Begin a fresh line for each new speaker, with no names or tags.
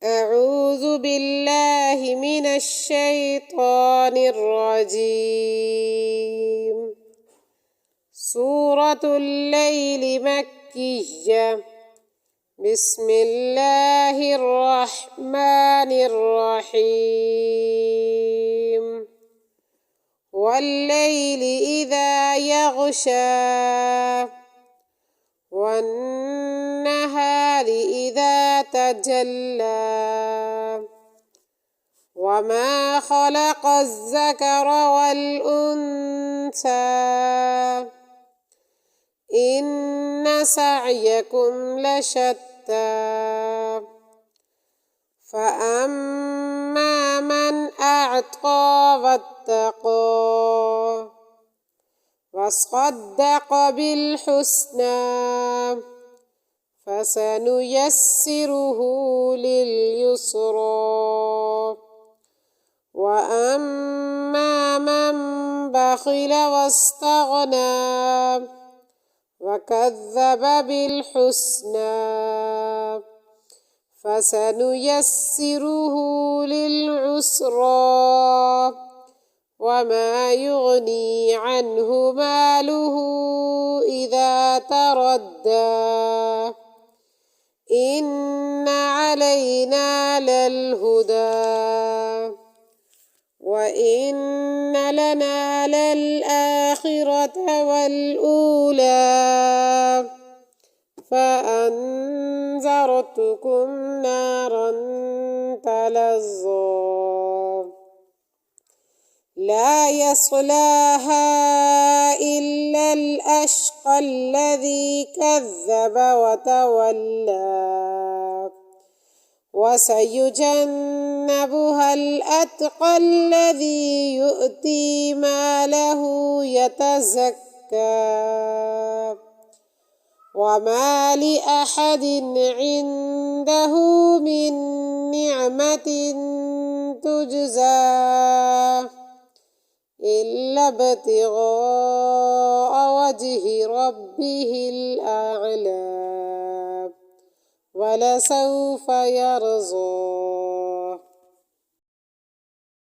أعوذ بالله من الشيطان الرجيم. سورة الليل مكية. بسم الله الرحمن الرحيم. والليل إذا يغشى والنهار إذا تجلى وما خلق الذكر والأنثى إن سعيكم لشتى فأما من أعطى واتقى وصدق بالحسنى فسنيسره لليسرى وأما من بخل واستغنى وكذب بالحسنى فسنيسره للعسرى وما يغني عنه ماله إذا تردى إن علينا للهدى وإن لنا للآخرة والأولى فأنذرتكم نارا تلظى لا يصلاها إلا الأشقى الذي كذب وتولى وسيجنبها الأتقى الذي يؤتي ماله يتزكى وما لأحد عنده من نعمة تجزى إلا ابتغاء وجه ربه الأعلى ولسوف يرضى.